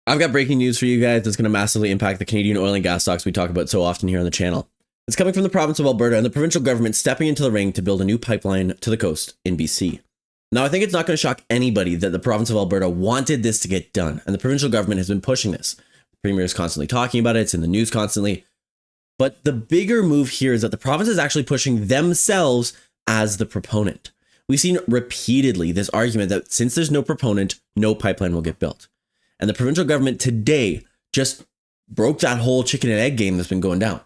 I've got breaking news for you guys that's going to massively impact the Canadian oil and gas stocks we talk about so often here on the channel. It's coming from the province of Alberta and the provincial government stepping into the ring to build a new pipeline to the coast in BC. Now, I think it's not going to shock anybody that the province of Alberta wanted this to get done, and the provincial government has been pushing this. The premier is constantly talking about it, it's in the news constantly. But the bigger move here is that the province is actually pushing themselves as the proponent. We've seen repeatedly this argument that since there's no proponent, no pipeline will get built. And the provincial government today just broke that whole chicken and egg game that's been going down.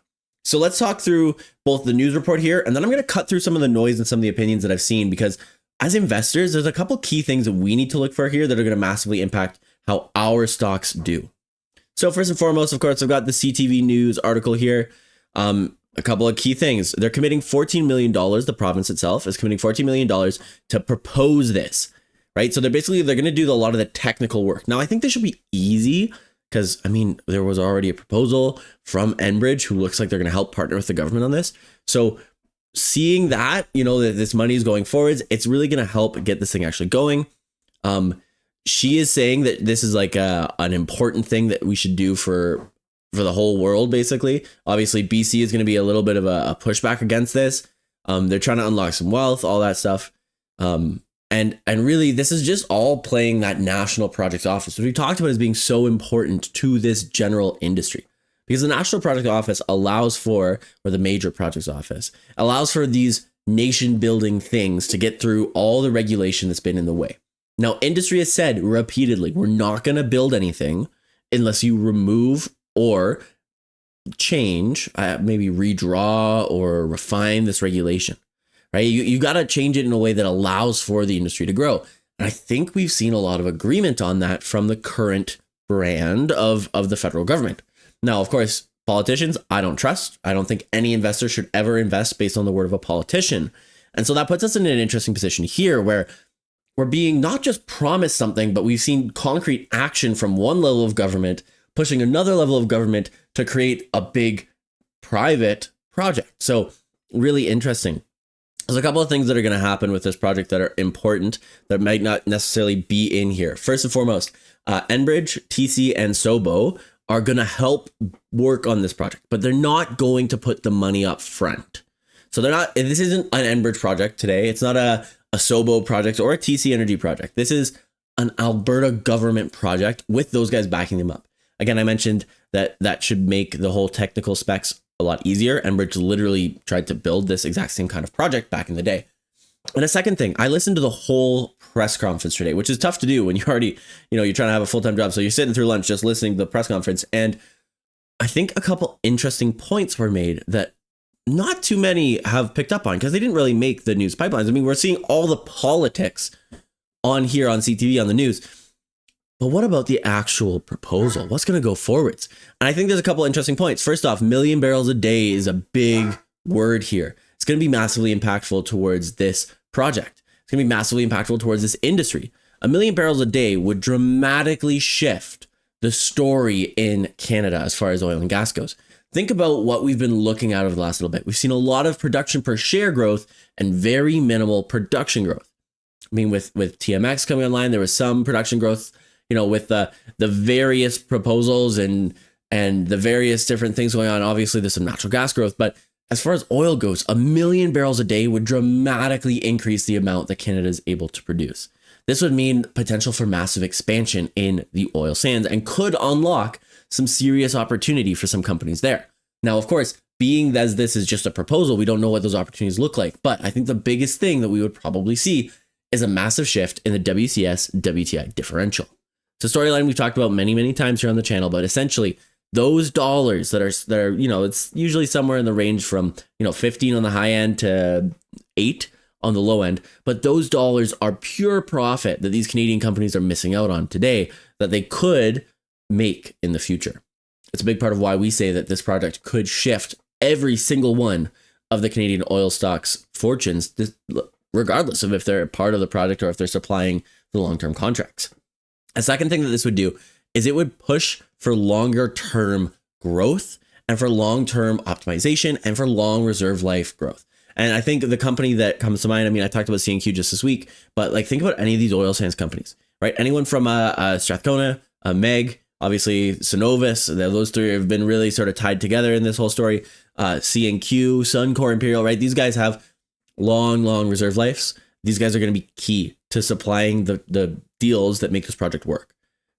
So let's talk through both the news report here, and then I'm going to cut through some of the noise and some of the opinions that I've seen, because as investors, there's a couple key things that we need to look for here that are going to massively impact how our stocks do. So first and foremost, of course, I've got the CTV News article here. A couple of key things. They're committing $14 million. The province itself is committing $14 million to propose this, right? So they're going to do a lot of the technical work. Now, I think this should be easy because, I mean, there was already a proposal from Enbridge who looks like they're going to help partner with the government on this. So seeing that, that this money is going forwards, it's really going to help get this thing actually going. She is saying that this is like an important thing that we should do for the whole world, basically. Obviously, BC is going to be a little bit of a pushback against this. They're trying to unlock some wealth, all that stuff. And really, this is just all playing that National Projects Office, which we talked about as being so important to this general industry. Because the National Project Office allows for, or the Major Projects Office, allows for these nation building things to get through all the regulation that's been in the way. Now, industry has said repeatedly, we're not going to build anything unless you remove or change, maybe redraw or refine this regulation, right? You got to change it in a way that allows for the industry to grow. And I think we've seen a lot of agreement on that from the current brand of the federal government. Now, of course, politicians, I don't trust. I don't think any investor should ever invest based on the word of a politician. And so that puts us in an interesting position here where we're being not just promised something, but we've seen concrete action from one level of government pushing another level of government to create a big private project. So really interesting. There's a couple of things that are going to happen with this project that are important that might not necessarily be in here. First and foremost, Enbridge, TC, and SOBO are going to help work on this project, but they're not going to put the money up front. So this isn't an Enbridge project today. It's not a SOBO project or a TC Energy project. This is an Alberta government project with those guys backing them up. Again, I mentioned that should make the whole technical specs a lot easier. Enbridge literally tried to build this exact same kind of project back in the day. And a second thing, I listened to the whole press conference today, which is tough to do when you're already, you're trying to have a full-time job. So you're sitting through lunch just listening to the press conference. And I think a couple interesting points were made that not too many have picked up on because they didn't really make the news pipelines. I mean, we're seeing all the politics on here on CTV on the news. But what about the actual proposal? What's going to go forwards? And I think there's a couple interesting points. First off, 1 million barrels a day is a big word here. It's going to be massively impactful towards this project. It's going to be massively impactful towards this industry. 1 million barrels a day would dramatically shift the story in Canada as far as oil and gas goes. Think about what we've been looking at over the last little bit. We've seen a lot of production per share growth and very minimal production growth. I mean, with TMX coming online, there was some production growth, with the various proposals and the various different things going on. Obviously, there's some natural gas growth, but as far as oil goes, 1 million barrels a day would dramatically increase the amount that Canada is able to produce. This would mean potential for massive expansion in the oil sands and could unlock some serious opportunity for some companies there. Now, of course, being as this is just a proposal, we don't know what those opportunities look like. But I think the biggest thing that we would probably see is a massive shift in the WCS-WTI differential. It's a storyline we've talked about many, many times here on the channel, but essentially those dollars that are, it's usually somewhere in the range from, 15 on the high end to 8 on the low end. But those dollars are pure profit that these Canadian companies are missing out on today that they could make in the future. It's a big part of why we say that this project could shift every single one of the Canadian oil stocks' fortunes, regardless of if they're part of the project or if they're supplying the long-term contracts. A second thing that this would do is it would push for longer term growth and for long-term optimization and for long reserve life growth. And I think the company that comes to mind, I mean, I talked about CNQ just this week, but think about any of these oil sands companies, right? Anyone from Strathcona, Meg, Obviously, Synovus, those three have been really sort of tied together in this whole story. CNQ, Suncor, Imperial, right? These guys have long reserve lives. These guys are going to be key to supplying the deals that make this project work,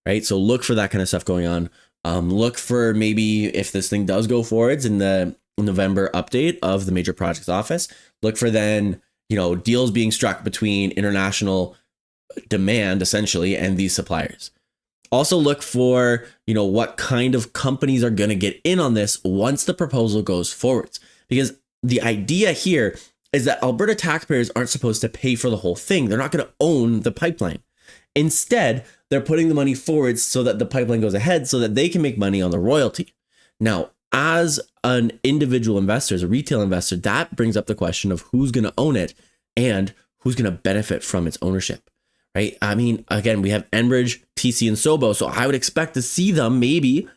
right? So look for that kind of stuff going on. Look for maybe if this thing does go forwards in the November update of the Major Projects Office, look for then, deals being struck between international demand essentially and these suppliers. Also look for, what kind of companies are going to get in on this once the proposal goes forwards. Because the idea here is that Alberta taxpayers aren't supposed to pay for the whole thing. They're not going to own the pipeline. Instead, they're putting the money forward so that the pipeline goes ahead so that they can make money on the royalty. Now, as an individual investor, as a retail investor, that brings up the question of who's going to own it and who's going to benefit from its ownership, right? I mean, again, we have Enbridge, TC, and Sobo, so I would expect to see them maybe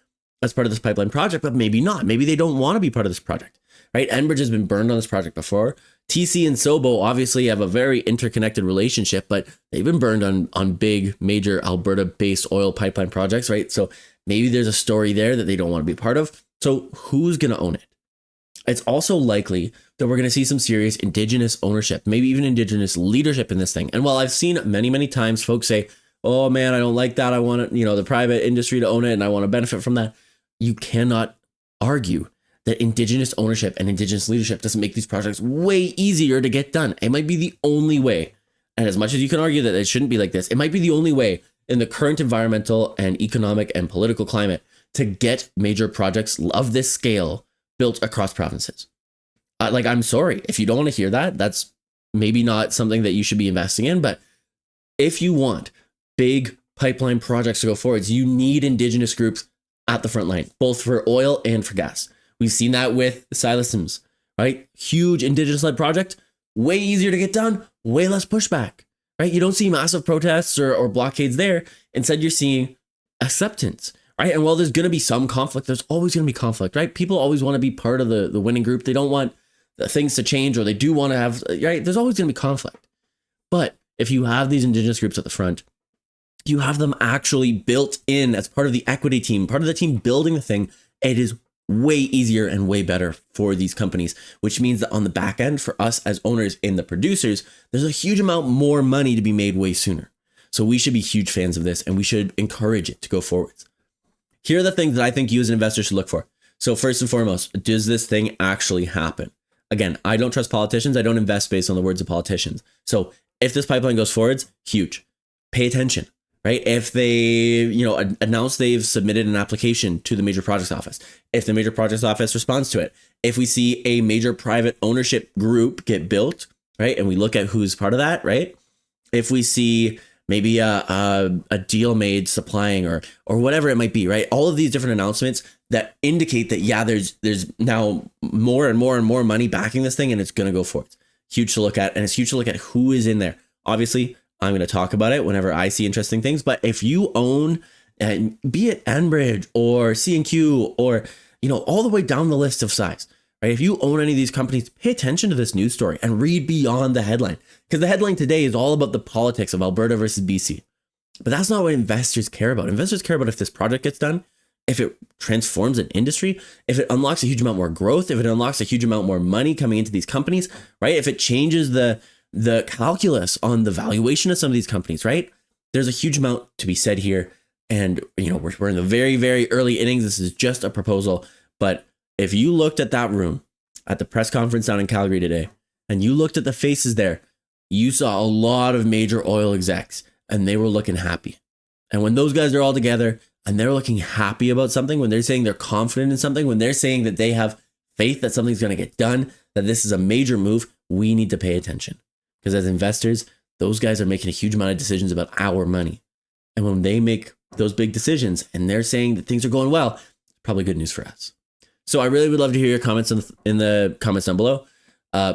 as part of this pipeline project, but maybe not. Maybe they don't want to be part of this project, right? Enbridge has been burned on this project before. TC and Sobo obviously have a very interconnected relationship, but they've been burned on big, major Alberta-based oil pipeline projects, right? So maybe there's a story there that they don't want to be part of. So who's going to own it? It's also likely that we're going to see some serious Indigenous ownership, maybe even Indigenous leadership in this thing. And while I've seen many times folks say, oh man, I don't like that. I want it, the private industry to own it and I want to benefit from that. You cannot argue that Indigenous ownership and Indigenous leadership doesn't make these projects way easier to get done. It might be the only way. And as much as you can argue that it shouldn't be like this, it might be the only way in the current environmental and economic and political climate to get major projects of this scale built across provinces. I'm sorry, if you don't want to hear that, that's maybe not something that you should be investing in. But if you want big pipeline projects to go forwards, you need Indigenous groups at the front line, both for oil and for gas. We've seen that with Silasams, right? Huge Indigenous-led project, way easier to get done, way less pushback, right? You don't see massive protests or blockades there. Instead, you're seeing acceptance, right? And while there's going to be some conflict, there's always going to be conflict, right? People always want to be part of the winning group. They don't want things to change, or they do want to have, right? There's always going to be conflict. But if you have these Indigenous groups at the front, you have them actually built in as part of the equity team, part of the team building the thing, it is way easier and way better for these companies, which means that on the back end for us as owners and the producers, there's a huge amount more money to be made way sooner. So we should be huge fans of this and we should encourage it to go forwards. Here are the things that I think you as an investor should look for. So first and foremost, does this thing actually happen? Again, I don't trust politicians. I don't invest based on the words of politicians. So if this pipeline goes forwards, huge. Pay attention. Right? If they, announce they've submitted an application to the Major Projects Office, if the Major Projects Office responds to it, if we see a major private ownership group get built, right? And we look at who's part of that, right? If we see maybe a deal made supplying or whatever it might be, right? All of these different announcements that indicate that, yeah, there's now more and more money backing this thing and it's going to go forward. Huge to look at. And it's huge to look at who is in there. Obviously, I'm going to talk about it whenever I see interesting things. But if you own, be it Enbridge or CNQ or, all the way down the list of size, right? If you own any of these companies, pay attention to this news story and read beyond the headline. Because the headline today is all about the politics of Alberta versus BC. But that's not what investors care about. Investors care about if this project gets done, if it transforms an industry, if it unlocks a huge amount more growth, if it unlocks a huge amount more money coming into these companies, right? If it changes the calculus on the valuation of some of these companies, right? There's a huge amount to be said here. And, we're in the very, very early innings. This is just a proposal. But if you looked at that room at the press conference down in Calgary today, and you looked at the faces there, you saw a lot of major oil execs and they were looking happy. And when those guys are all together and they're looking happy about something, when they're saying they're confident in something, when they're saying that they have faith that something's going to get done, that this is a major move, we need to pay attention. Because as investors, those guys are making a huge amount of decisions about our money. And when they make those big decisions and they're saying that things are going well, it's probably good news for us. So I really would love to hear your comments in the comments down below.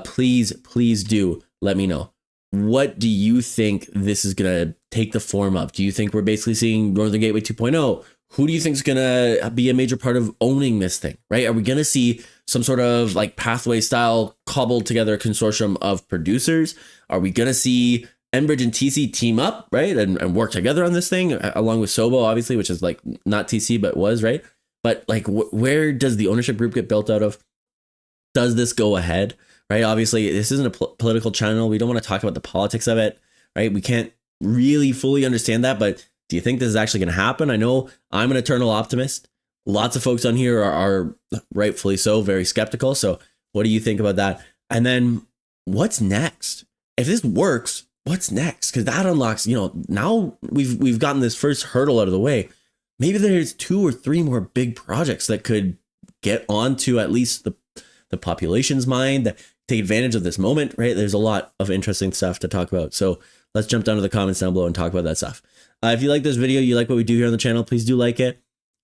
Please do let me know. What do you think this is going to take the form of? Do you think we're basically seeing Northern Gateway 2.0? Who do you think is going to be a major part of owning this thing, right? Are we going to see some sort of pathway style cobbled together consortium of producers? Are we going to see Enbridge and TC team up, right? And work together on this thing along with Sobo, obviously, which is like not TC, but was, right? But like, where does the ownership group get built out of? Does this go ahead, right? Obviously, this isn't a political channel. We don't want to talk about the politics of it, right? We can't really fully understand that, but do you think this is actually going to happen? I know I'm an eternal optimist. Lots of folks on here are rightfully so very skeptical. So what do you think about that? And then what's next? If this works, what's next? Because that unlocks, now we've gotten this first hurdle out of the way. Maybe there's 2 or 3 more big projects that could get onto at least the population's mind, that take advantage of this moment, right? There's a lot of interesting stuff to talk about. So let's jump down to the comments down below and talk about that stuff. If you like this video, you like what we do here on the channel, please do like it.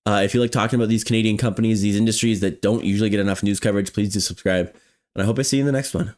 If you like talking about these Canadian companies, these industries that don't usually get enough news coverage, please do subscribe. And I hope I see you in the next one.